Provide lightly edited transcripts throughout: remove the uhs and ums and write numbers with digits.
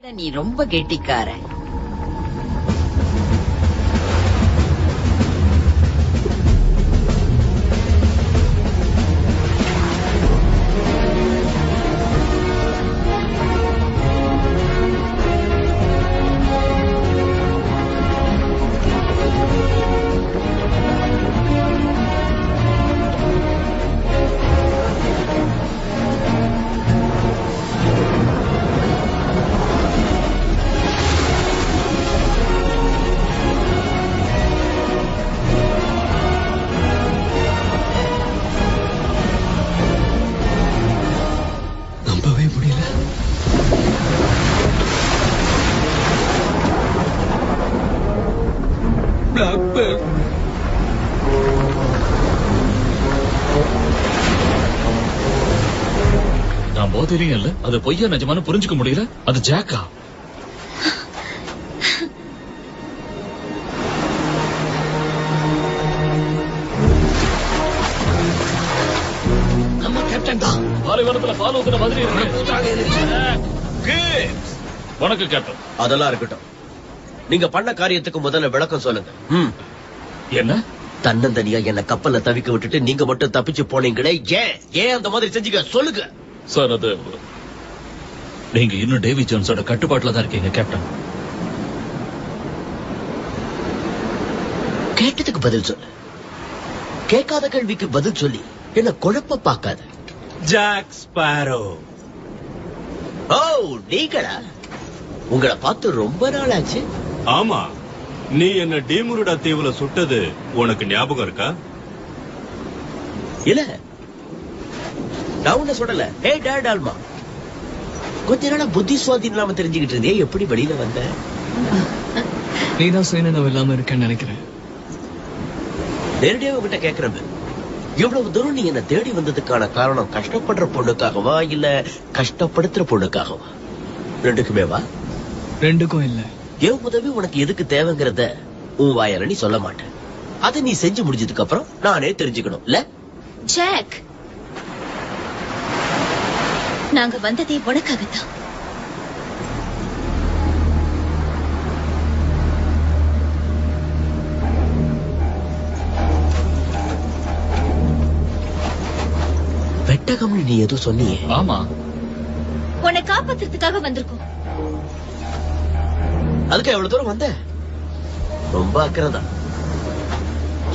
நீ ரொம்ப கெட்டிக்கார. நம்பவே முடியல. பிளாக்பேர்ட் நான் போதையிலையும் இல்ல. அது பொய்யா நிஜமான புரிஞ்சுக்க முடியல. அது ஜாக்கா? நம்ம கேப்டன் தான். பாலைவனத்துல பால் ஊத்துற மாதிரி இருக்கு. வணக்கம் கேப்டன். அதெல்லாம் இருக்கட்டும். நீங்க பண்ண காரியத்துக்கு முதல்ல விளக்கம் சொல்லுங்க. என்ன தன்னந்தனியா என்ன கப்பல்ல தவிக்க விட்டுட்டு நீங்க மட்டும் தப்பிச்சு போனீங்களே, ஏன் அந்த மாதிரி செஞ்சீங்க சொல்லுங்க. சார், அது நீங்க இன்னும் டேவி ஜோன்ஸோட கட்டுப்பாட்டுல தான் இருக்கீங்க கேப்டன். கேட்டதுக்கு பதில் சொல்லு. கேட்காத கேள்விக்கு பதில் சொல்லி என்ன குழப்ப பார்க்காத. Jack sparrow. ஓ, நீங்களா? உங்களை பார்த்து ரொம்ப நாள் ஆச்சு. ஆமா, நீ என்ன டீமுருடா தீவுல சுட்டது உனக்கு ஞாபகம் இருக்கா? இல்ல, நான் உன்ன சொல்லல. ஹே டாட் ஆல்மா, கொஞ்ச நாளா புத்தி சுவாதீனம் இல்லாம தெரிஞ்சுக்கிட்டு இருந்தே, எப்படி வெளியில வந்த? நீதான் சுயநலம் இல்லாம இருக்கேன்னு நினைக்கிறேன். நேரடியாக உங்ககிட்ட கேக்குறேன், இவ்வளவு தூரம் நீ என்ன தேடி வந்ததுக்கான காரணம் கஷ்டப்படுற பொண்ணுக்காகவா இல்ல கஷ்டப்படுத்துற பொண்ணுக்காகவா? ரெண்டுக்குமே வா. ரெண்டுக்கும் இல்ல. என் உதவி உனக்கு எதுக்கு தேவைங்கிறத உன் வாயால நீ சொல்ல மாட்டேன். அதை நீ செஞ்சு முடிஞ்சதுக்கு அப்புறம் நானே தெரிஞ்சுக்கணும் இல்ல? ஜாக், நாங்க வந்ததே உனக்காகத்தான். பெட்டகம்னு நீ ஏதோ சொன்னியே. ஆமா, உன்னை காப்பாத்துறதுக்காக வந்திருக்கோம். அதுக்கு எவ்வளவு தூரம் வந்த? ரொம்ப அக்கறைதான்.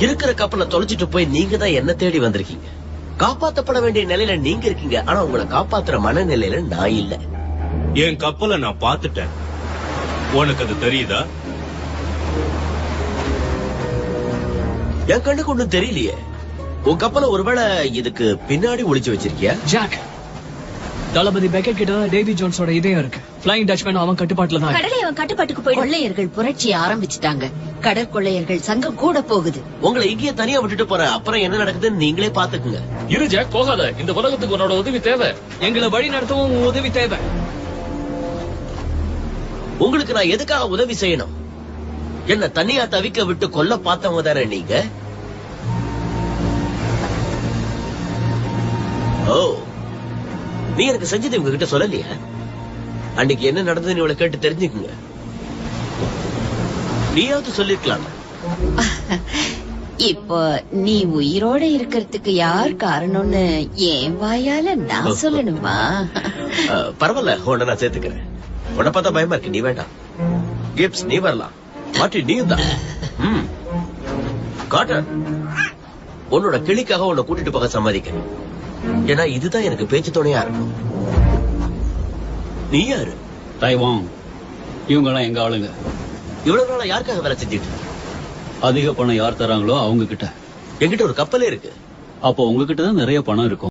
இருக்கிற கப்பலை தொலைச்சிட்டு போய் நீங்க தான் என்ன தேடி வந்திருக்கீங்க. காப்பாத்தப்பட வேண்டிய நிலையில நீங்க இருக்கீங்க, ஆனா உங்களை காப்பாத்துற மனநிலையில நான் இல்ல. என் கப்பலை நான் பாத்துட்டேன். உனக்கு அது தெரியுதா? என் கண்ணுக்கு ஒண்ணும் தெரியலையே. உன் கப்பலை ஒருவேளை இதுக்கு பின்னாடி ஒளிச்சு வச்சிருக்கியா? ஜாக், தளபதி பெக்கெட் கிட்ட டேவி ஜோன்ஸோட இதயம் இருக்கு. பிளைங் டச்மேன் அவன் கட்டுப்பாட்டுல தான். கடலை அவன் கட்டுப்பாட்டுக்கு போயிடும். கொள்ளையர்கள் புரட்சியை ஆரம்பிச்சுட்டாங்க. கடற்கொள்ளையர்கள் சங்கம் கூட போகுது. உங்களை இங்கேயே தனியா விட்டுட்டு போறேன். அப்புறம் என்ன நடக்குதுன்னு நீங்களே பாத்துக்குங்க. இரு ஜாக், போகாத. இந்த உலகத்துக்கு உன்னோட உதவி தேவை. எங்களை வழி நடத்தவும் உன் உதவி தேவை. உங்களுக்கு நான் எதுக்காக உதவி செய்யணும்? என்ன தனியா தவிக்க விட்டு கொல்ல பார்த்தவங்க தானே நீங்க? ஓ, நீ எனக்கு செஞ்சது இவங்க கிட்ட சொல்லலையா? அன்னைக்கு என்ன நடந்ததுன்னு இவளை கேட்டு தெரிஞ்சுக்குங்க. நீயாவது சொல்லிருக்கலாம். இப்போ நீ உயிரோட இருக்கிறதுக்கு யார் காரணம்னு என் வாயால நான் சொல்லணுமா? பரவாயில்ல, உன்னை நான் சேர்த்துக்கிறேன். உன்னை பார்த்தா பயமா இருக்கு, நீ வேண்டாம். கிப்ஸ், நீ வரலாம். மாட்டி நீயும் தான். காட்டன், உன்னோட கிளிக்காக உன்னை கூட்டிட்டு போக சம்மதிக்கிறேன். ஏன்னா இதுதான் எனக்கு பேச்சு துணையா இருக்கும். நீ யாரு? தைவான். இவங்கெல்லாம் எங்க ஆளுங்க. இவ்வளவு நாளா யாருக்காக வேலை செஞ்சுட்டு? அதிக பணம் யார் தராங்களோ அவங்க கிட்ட. என்கிட்ட ஒரு கப்பலே இருக்கு. அப்போ உங்ககிட்ட தான் நிறைய பணம் இருக்கும்.